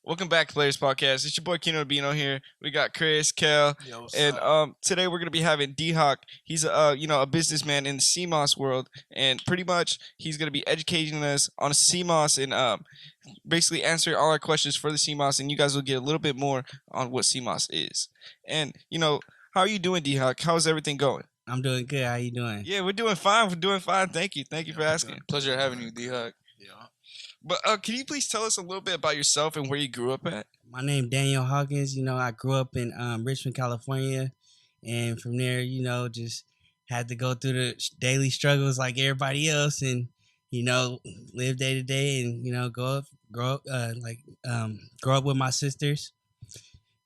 Welcome back to Players Podcast. It's your boy Kino Bino here. We got Chris, Kel, Yo, what's and up? today we're gonna be having D Hawk. He's a businessman in the Seamoss world, and pretty much he's gonna be educating us on Seamoss and basically answering all our questions for the Seamoss, and you guys will get a little bit more on what Seamoss is. And how are you doing, D Hawk? How's everything going? I'm doing good. How you doing? Yeah, we're doing fine. We're doing fine. Thank you. Thank you for we're asking. Pleasure having you, D Hawk. Yeah. But can you please tell us a little bit about yourself and where you grew up at? My name Daniel Hawkins. I grew up in Richmond, California, and from there, just had to go through the daily struggles like everybody else, and live day to day, and grow up with my sisters.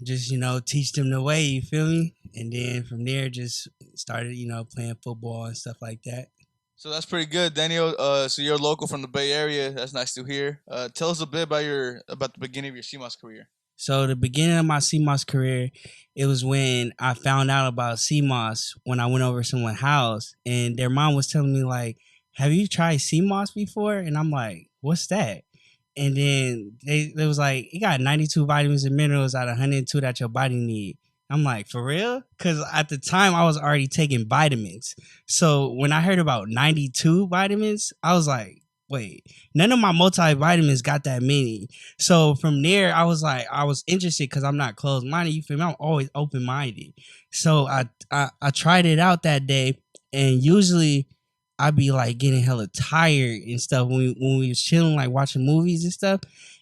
Just teach them the way. You feel me? And then from there, just started playing football and stuff like that. So that's pretty good, Daniel. So you're local from the Bay Area. That's nice to hear. Tell us a bit about the beginning of your CMOS career. So the beginning of my CMOS career, it was when I found out about CMOS when I went over to someone's house, and their mom was telling me like, "Have you tried CMOS before?" And I'm like, "What's that?" And then they was like, "It got 92 vitamins and minerals out of 102 that your body need." I'm like, "For real?" Because at the time I was already taking vitamins. So when I heard about 92 vitamins, I was like, wait, none of my multivitamins got that many. So from there, I was like, I was interested because I'm not closed minded. You feel me? I'm always open minded. So I tried it out that day, and usually I'd be like getting hella tired and stuff when we was chilling, like watching movies and stuff.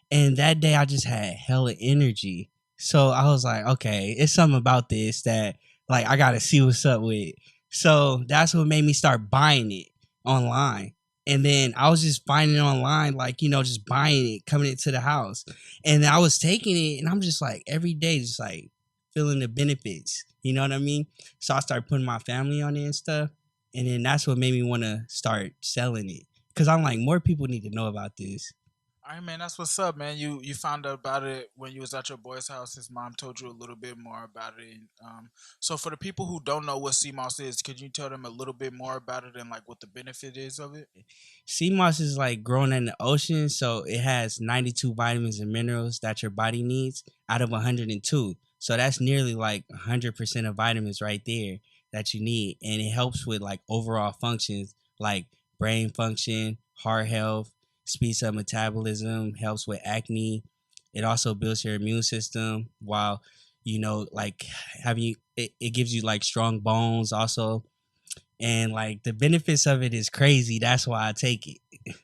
And that day I just had hella energy. So I was like, okay, it's something about this that like I gotta see what's up with. So that's what made me start buying it online. And then I was just finding it online, like, just buying it, coming into the house. And I was taking it, and I'm just like every day, just like feeling the benefits. You know what I mean? So I started putting my family on it and stuff. And then that's what made me want to start selling it. Cause I'm like, more people need to know about this. All right, man. That's what's up, man. You found out about it when you was at your boy's house. His mom told you a little bit more about it. So for the people who don't know what CMOS is, could you tell them a little bit more about it and like what the benefit is of it? Sea moss is like grown in the ocean, so it has 92 vitamins and minerals that your body needs out of 102. So that's nearly like 100% of vitamins right there that you need, and it helps with like overall functions like brain function, heart health, speeds up metabolism, helps with acne. It also builds your immune system while like having it gives you like strong bones also, and like the benefits of it is crazy. That's why I take it.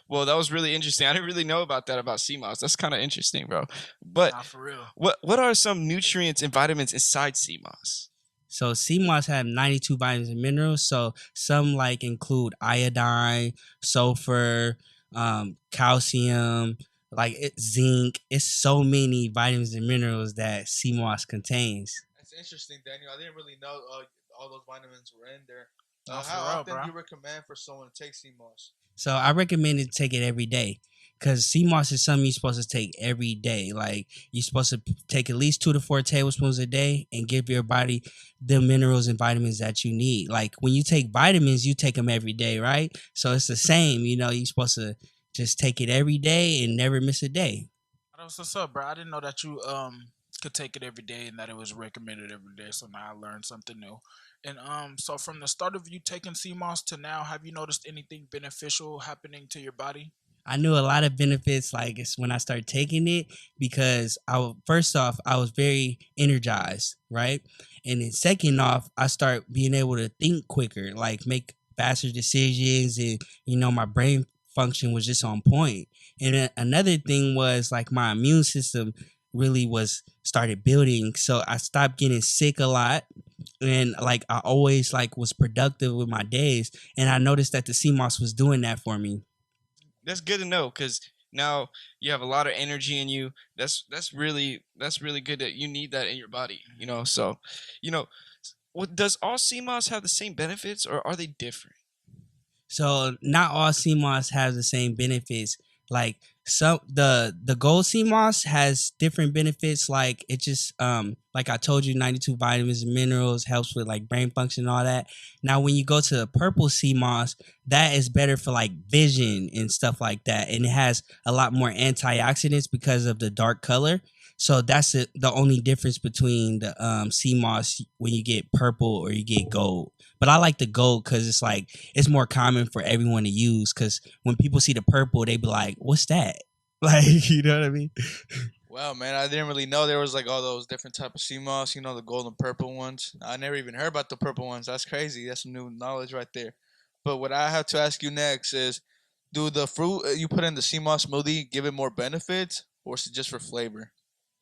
Well, that was really interesting. I didn't really know about that about sea moss. That's kind of interesting, bro. But Nah, for real. what are some nutrients and vitamins inside sea moss? So sea moss have 92 vitamins and minerals. So some like include iodine, sulfur, calcium, zinc. It's so many vitamins and minerals that sea moss contains. That's interesting, Daniel. I didn't really know all those vitamins were in there. Nah, for How real, often bro. do you recommend for someone to take CMOS? So I recommend to take it every day because sea moss is something you're supposed to take every day. Like you're supposed to take at least 2 to 4 tablespoons a day and give your body the minerals and vitamins that you need. Like when you take vitamins, you take them every day, right? So it's the same. You're supposed to just take it every day and never miss a day. That's what's up, bro. I didn't know that you could take it every day and that it was recommended every day. So now I learned something new. And so from the start of you taking CMOS to now, have you noticed anything beneficial happening to your body? I knew a lot of benefits like it's when I started taking it because first off I was very energized, right? And then second off, I start being able to think quicker, like make faster decisions, and my brain function was just on point. And then another thing was like my immune system really was started building, so I stopped getting sick a lot, and like I always like was productive with my days, and I noticed that the CMOS was doing that for me. That's good to know because now you have a lot of energy in you. That's really good that you need that in your body. So you know, does all sea moss have the same benefits or are they different? So not all sea moss has the same benefits. Like some the gold sea moss has different benefits. Like it just like I told you, 92 vitamins and minerals helps with like brain function and all that. Now when you go to the purple sea moss, that is better for like vision and stuff like that, and it has a lot more antioxidants because of the dark color. So that's it, the only difference between the sea moss when you get purple or you get gold. But I like the gold because it's like it's more common for everyone to use. Because when people see the purple, they be like, "What's that?" Like, you know what I mean? Wow, man, I didn't really know there was like all those different type of sea moss. You know, the gold and purple ones. I never even heard about the purple ones. That's crazy. That's some new knowledge right there. But what I have to ask you next is, do the fruit you put in the sea moss smoothie give it more benefits, or is it just for flavor?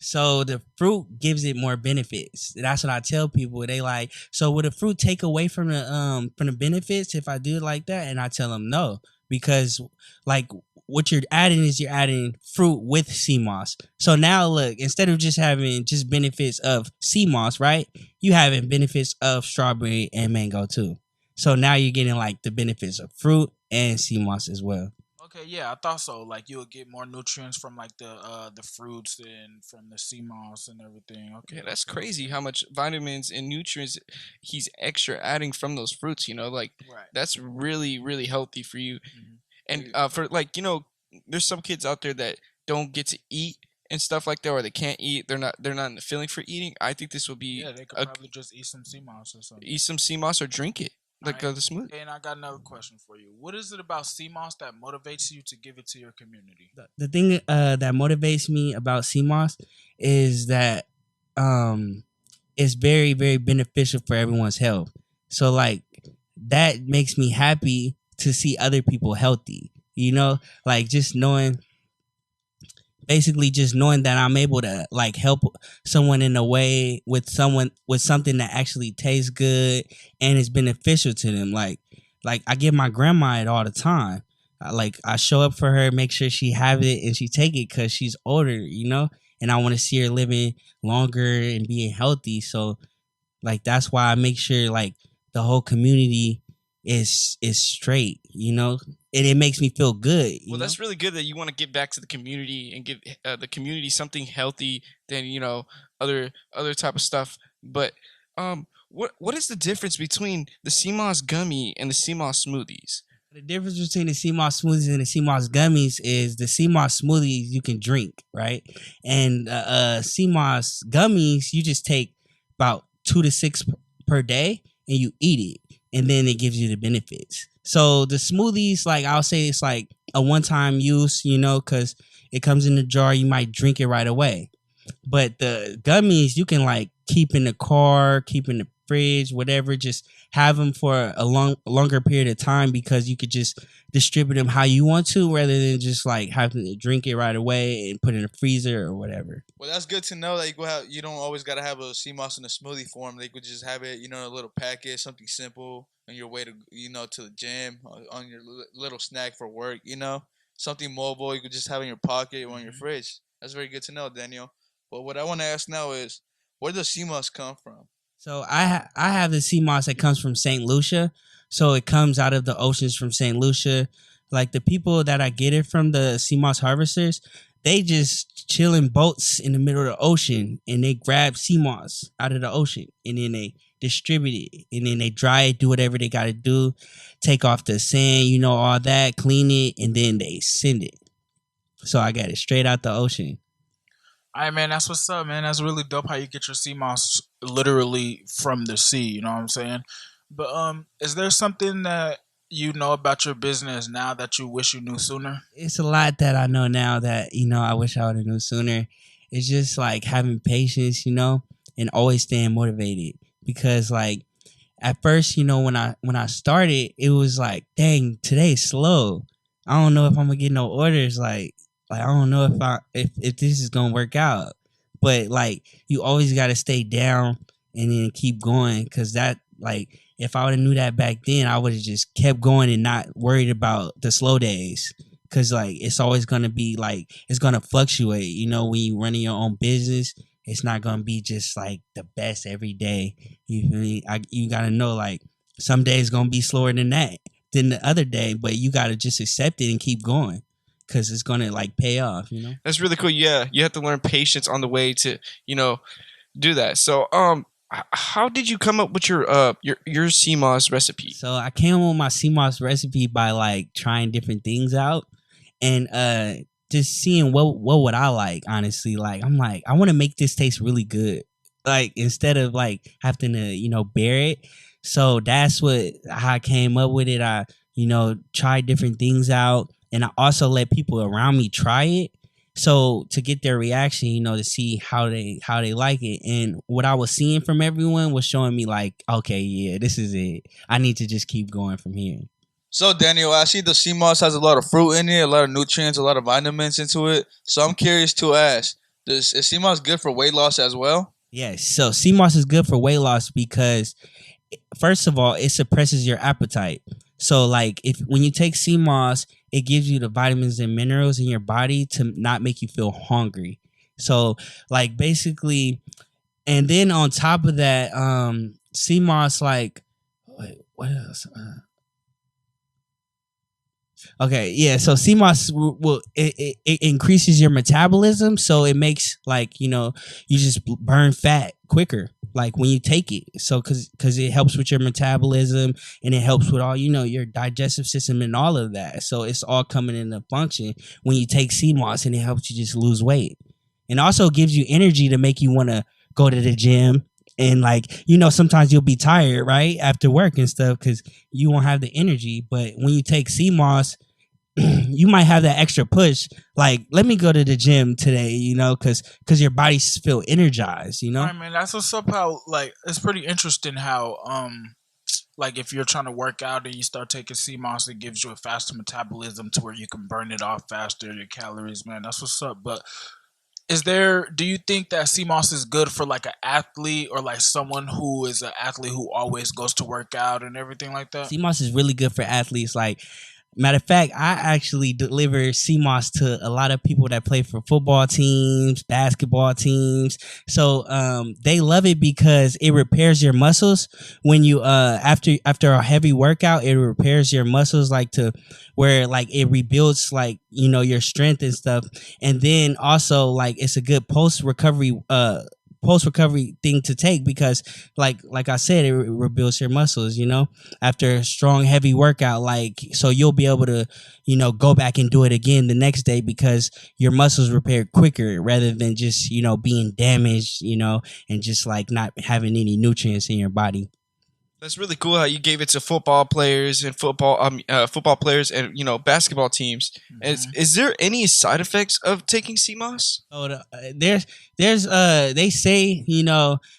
So the fruit gives it more benefits. That's what I tell people. They like, so would the fruit take away from the benefits if I do it like that? And I tell them no, because like what you're adding is you're adding fruit with sea moss. So now look, instead of just having just benefits of sea moss, right? You having benefits of strawberry and mango too. So now you're getting like the benefits of fruit and sea moss as well. Okay, yeah, I thought so. Like you would get more nutrients from like the fruits and from the sea moss and everything. Okay, Yeah, that's okay, crazy okay. how much vitamins and nutrients he's extra adding from those fruits. Like Right. that's really really healthy for you. Hmm. And for like there's some kids out there that don't get to eat and stuff like that, or they can't eat. They're not in the feeling for eating. I think this will be Yeah, they could a probably just eat some sea moss or something. eat some sea moss or drink it All like right. the smoothie. Okay, and I got another question for you. What is it about sea moss that motivates you to give it to your community? The thing that motivates me about CMOS is that um it's very very beneficial for everyone's health. So like that makes me happy to see other people healthy. Like just knowing basically just knowing that I'm able to like help someone in a way with someone with something that actually tastes good and is beneficial to them. Like I give my grandma it all the time. I show up for her, make sure she have it and she take it because she's older, and I want to see her living longer and being healthy. So like that's why I make sure like the whole community is straight, and it makes me feel good. Well, that's really good that you want to give back to the community and give the community something healthy than other type of stuff. But what is the difference between the CMOS gummy and the CMOS smoothies? The difference between the CMOS smoothies and the CMOS gummies is the CMOS smoothies you can drink, right? And CMOS gummies you just take about 2 to 6 per day and you eat it, and then it gives you the benefits. So the smoothies, like I'll say, it's like a one-time use, because it comes in a jar. You might drink it right away. But the gummies you can like keep in the car, keep in the fridge, whatever. Just have them for a longer period of time because you could just distribute them how you want to, rather than just like having to drink it right away and put it in the freezer or whatever. Well, that's good to know that you don't always gotta have a sea moss in a smoothie form. They could just have it, in a little packet, something simple on your way to to the gym, on your little snack for work. Something mobile. You could just have in your pocket or in your Hmm. fridge. That's very good to know, Daniel. But what I want to ask now is, where does sea moss come from? So I have the sea moss that comes from St. Lucia. So it comes out of the oceans from St. Lucia. Like the people that I get it from, the sea moss harvesters, they just chill in boats in the middle of the ocean and they grab sea moss out of the ocean and then they distribute it and then they dry it, do whatever they got to do, take off the sand, all that, clean it, and then they send it. So I got it straight out the ocean. All right, man, that's what's up, man. That's really dope how you get your sea moss literally from the sea. You know what I'm saying? But is there something that you know about your business now that you wish you knew sooner? It's a lot that I know now that I wish I would have known sooner. It's just like having patience, and always staying motivated. Because like at first, when I started, it was like, dang, today's slow. I don't know if I'm gonna get no orders. Like I don't know if this is gonna work out. But like you always gotta stay down and then keep going. Cause that like if I would have knew that back then, I would have just kept going and not worried about the slow days. Cause like it's always gonna be like it's gonna fluctuate. When you running your own business, it's not gonna be just like the best every day. You feel me? You gotta know like some days gonna be slower than the other day, but you gotta just accept it and keep going because it's gonna like pay off. That's really cool. Yeah, you have to learn patience on the way to do that. So how did you come up with your CMOS recipe? So I came up with my CMOS recipe by like trying different things out and just seeing what would I like, honestly. Like I'm like, I want to make this taste really good. Like instead of like having to, bear it. So that's how I came up with it. I, tried different things out and I also let people around me try it. So to get their reaction, to see how they like it. And what I was seeing from everyone was showing me like, okay, yeah, this is it. I need to just keep going from here. So Daniel, I see the sea moss has a lot of fruit in it, a lot of nutrients, a lot of vitamins into it. So I'm curious to ask, is sea moss good for weight loss as well? Yes. So CMOS is good for weight loss because first of all, it suppresses your appetite. So like if when you take CMOS, it gives you the vitamins and minerals in your body to not make you feel hungry. So like basically, and then on top of that, CMOS like wait, what else? Okay, yeah. So CMOS it increases your metabolism, so it makes like you just burn fat quicker. Like when you take it, so because it helps with your metabolism and it helps with all your digestive system and all of that. So it's all coming into function when you take CMOS, and it helps you just lose weight, and also gives you energy to make you want to go to the gym. And like sometimes you'll be tired right after work and stuff because you won't have the energy. But when you take CMOS, you might have that extra push. Like, let me go to the gym today, because your body feel energized. I mean, that's what's up. How like it's pretty interesting how like if you're trying to work out and you start taking CMOS, it gives you a faster metabolism to where you can burn it off faster, your calories, man. That's what's up. But do you think that CMOS is good for like an athlete or like someone who is an athlete who always goes to work out and everything like that? CMOS is really good for athletes. Like, matter of fact, I actually deliver CMOS to a lot of people that play for football teams, basketball teams. So they love it because it repairs your muscles when you after a heavy workout. It repairs your muscles like to where like it rebuilds like your strength and stuff. And then also like it's a good post recovery thing to take because like I said, it rebuilds your muscles, after a strong heavy workout. Like so you'll be able to, go back and do it again the next day because your muscles repaired quicker rather than just, being damaged, and just like not having any nutrients in your body. That's really cool how you gave it to football players and football players and basketball teams. Is there any side effects of taking CMOS? So there's they say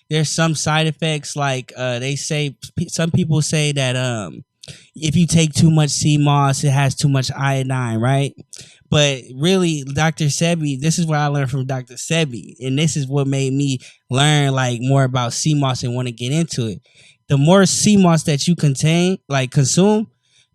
there's some side effects like they say some people say that if you take too much CMOS it has too much iodine, right? But really, Dr. Sebi, this is what I learned from Dr. Sebi, and this is what made me learn like more about CMOS and want to get into it. The more CMOS that you consume,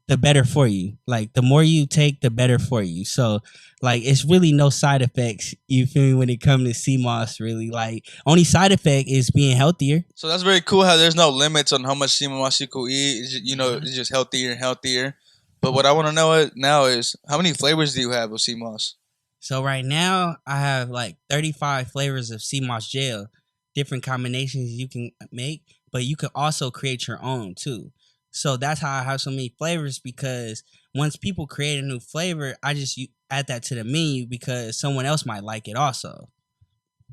the better for you. Like the more you take, the better for you. So like it's really no side effects. You feel me when it comes to CMOS? Really, like only side effect is being healthier. So that's very cool how there's no limits on how much sea moss you could eat. It's just, it's just healthier and healthier. But what I want to know now is how many flavors do you have of sea moss? So right now I have like 35 flavors of CMOS gel, different combinations you can make, but you can also create your own too. So that's how I have so many flavors because once people create a new flavor, I just add that to the menu because someone else might like it also.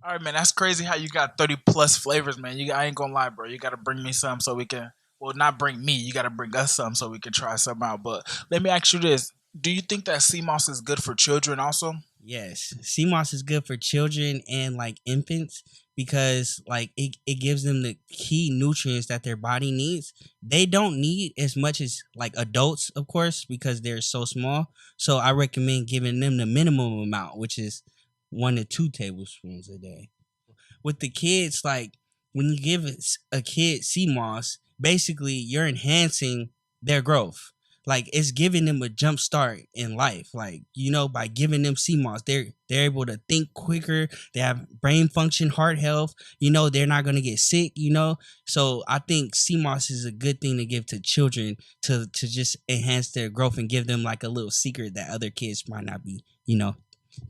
All right, man, that's crazy how you got 30 plus flavors, man. I ain't gonna lie, bro. You gotta bring me some so we can. Well, not bring me. You gotta bring us some so we can try some out. But let me ask you this: do you think that CMOS is good for children also? Yes, CMOS is good for children and like infants because like it gives them the key nutrients that their body needs. They don't need as much as like adults, of course, because they're so small. So I recommend giving them the minimum amount, which is 1 to 2 tablespoons a day. With the kids, like when you give a kid CMOS, basically you're enhancing their growth. Like it's giving them a jump start in life. Like, by giving them CMOS, they're able to think quicker. They have brain function, heart health. They're not gonna get sick. So I think CMOS is a good thing to give to children to just enhance their growth and give them like a little secret that other kids might not be,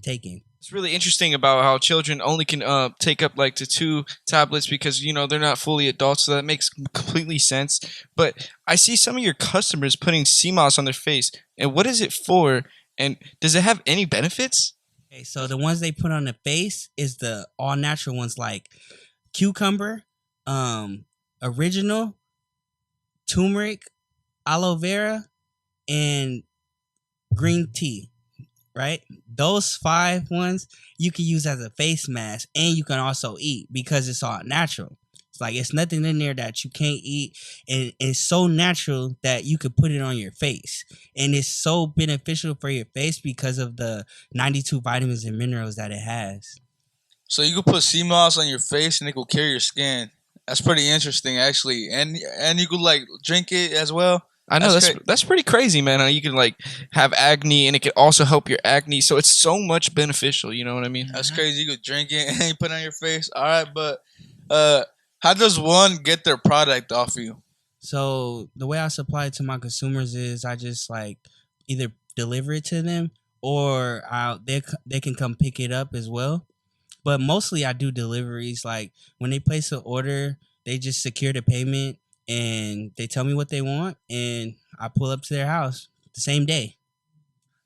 taking. It's really interesting about how children only can take up like to two tablets because they're not fully adults, so that makes completely sense. But I see some of your customers putting CMOS on their face, and what is it for? And does it have any benefits? Okay, so the ones they put on the face is the all natural ones like cucumber, um, original, turmeric, aloe vera, and green tea. Right? Those five ones you can use as a face mask and you can also eat because it's all natural. It's like it's nothing in there that you can't eat, and it's so natural that you could put it on your face. And it's so beneficial for your face because of the 92 vitamins and minerals that it has. So you could put sea moss on your face and it will cure your skin. That's pretty interesting, actually. And you could like drink it as well. I know That's that's pretty crazy, man. How you can like have acne and it can also help your acne, so it's so much beneficial. You know what I mean? That's crazy. You could drink it and you put it on your face. All right, but uh, how does one get their product off you? So the way I supply it to my consumers is I just like either deliver it to them or they can come pick it up as well. But mostly I do deliveries. Like when they place an order, they just secure the payment and they tell me what they want, and I pull up to their house the same day.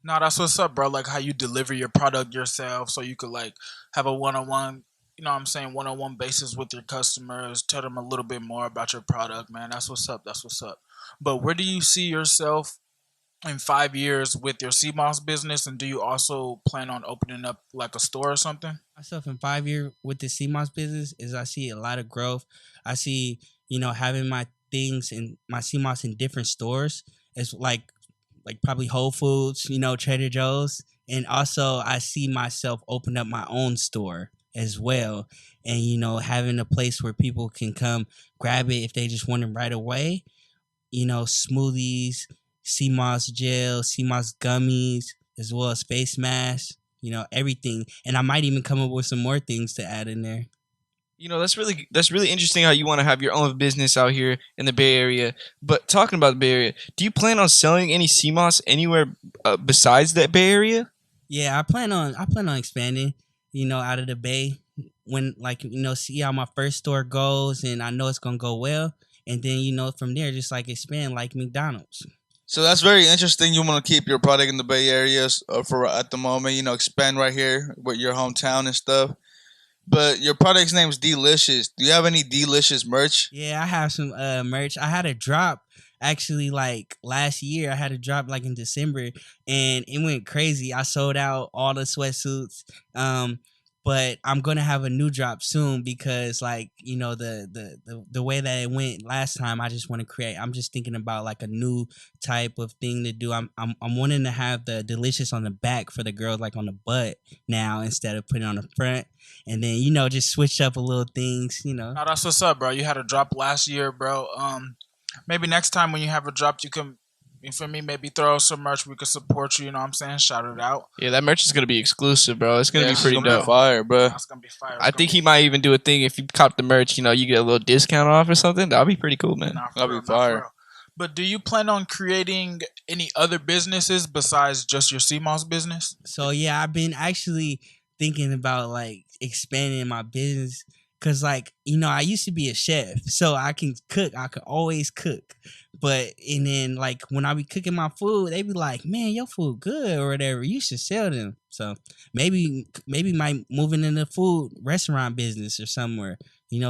No, that's what's up, bro. Like how you deliver your product yourself, so you could like have a one-on-one, you know what I'm saying, one-on-one basis with your customers, tell them a little bit more about your product, man. That's what's up. That's what's up. But where do you see yourself in 5 years with your CMOS business, and do you also plan on opening up like a store or something? Myself in 5 year with the CMOS business is I see a lot of growth. I see, having my things and my CMOS in different stores. It's like probably Whole Foods, Trader Joe's. And also I see myself open up my own store as well. And, having a place where people can come grab it if they just want it right away. Smoothies, CMOS gel, CMOS gummies, as well as face masks, everything. And I might even come up with some more things to add in there. That's really interesting how you want to have your own business out here in the Bay Area. But talking about the Bay Area, do you plan on selling any CMOS anywhere besides that Bay Area? Yeah, I plan on expanding, out of the Bay when like see how my first store goes, and I know it's gonna go well, and then from there just like expand like McDonald's. So that's very interesting. You want to keep your product in the Bay Areas for at the moment. Expand right here with your hometown and stuff. But your product's name is Delicious. Do you have any Delicious merch? Yeah, I have some merch. I had a drop actually like last year. I had a drop like in December, and it went crazy. I sold out all the sweatsuits. But I'm gonna have a new drop soon because like the way that it went last time, I just want to create. I'm just thinking about like a new type of thing to do. I'm wanting to have the delicious on the back for the girls, like on the butt now instead of putting it on the front, and then just switch up a little things. No, that's what's up, bro. You had a drop last year, bro. Maybe next time when you have a drop, you can, for me, maybe throw some merch. We could support you. You know what I'm saying? Shout it out. Yeah, that merch is gonna be exclusive, bro. It's gonna be It's pretty gonna be dope. fire, bro. That's gonna be fire. I think he might even do a thing if you cop the merch. You get a little discount off or something. That'd be pretty cool, man. Nah, for That'd real, be nah, for fire. real. But do you plan on creating any other businesses besides just your CMOS business? So yeah, I've been actually thinking about like expanding my business because like I used to be a chef, so I can cook. I can always cook, and then like when I be cooking my food, they be like, "Man, your food good" or whatever. You should sell them. So maybe my moving in the food restaurant business or somewhere.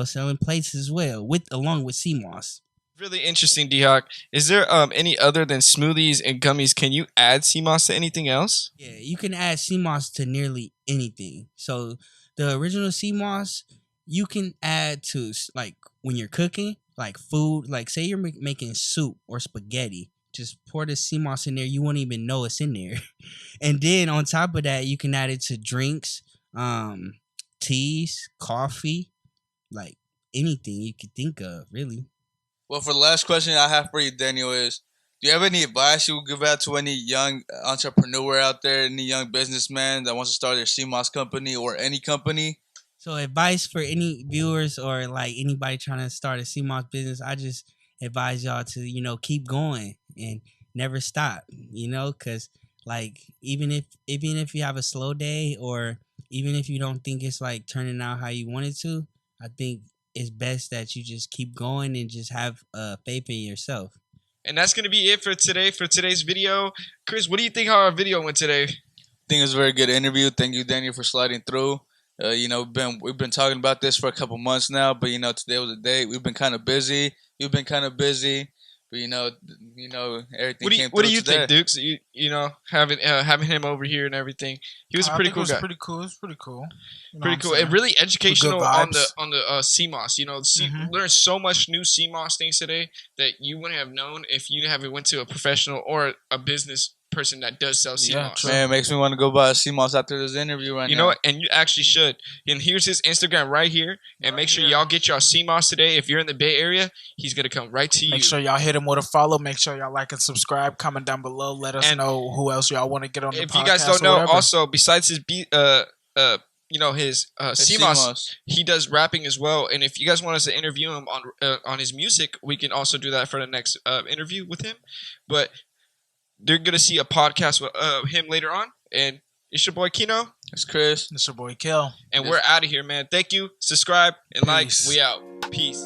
Selling plates as well with along with CMOS. Really interesting, D-Hawk. Is there any other than smoothies and gummies? Can you add CMOS to anything else? Yeah, you can add CMOS to nearly anything. So the original CMOS you can add to like when you're cooking, like food, like say you're making soup or spaghetti. Just pour the CMOS in there. You won't even know it's in there. And then on top of that, you can add it to drinks, teas, coffee, like anything you could think of, really. Well, for the last question I have for you, Daniel, is do you have any advice you would give out to any young entrepreneur out there, any young businessman that wants to start their CMOS company or any company? So advice for any viewers or like anybody trying to start a CMOS business, I just advise y'all to, keep going and never stop, because like even if you have a slow day or even if you don't think it's like turning out how you want it to, I think it's best that you just keep going and just have faith in yourself. And that's gonna be it for today, for today's video. Chris, what do you think how our video went today? I think it was a very good interview. Thank you, Daniel, for sliding through. We've been talking about this for a couple months now, but today was the day. We've been kind of busy. You've been kind of busy, but everything. What do you think, Dukes? Having him over here and everything. He was a pretty cool guy. Pretty cool. It's pretty cool. You know Pretty what cool I'm and really educational on vibes. the Seamoss. Learned so much new Seamoss things today that you wouldn't have known if you haven't went to a professional or a business person that does sell Yeah, Seamoss. true. Man, it makes me want to go buy a Seamoss after this interview right now. You know what? And you actually should. And here's his Instagram right here. And make sure y'all get y'all Seamoss today. If you're in the Bay Area, he's gonna come right to you. Make sure y'all hit him with a follow. Make sure y'all like and subscribe. Comment down below. Let us know who else y'all want to get on the podcast. If you guys don't know, or whatever. also besides his Seamoss, he does rapping as well. And if you guys want us to interview him on his music, we can also do that for the next interview with him. But they're gonna see a podcast with him later on. And it's your boy Kino. It's Chris. It's your boy Kill. And we're out of here, man. Thank you. Subscribe and like. Peace. We out. Peace.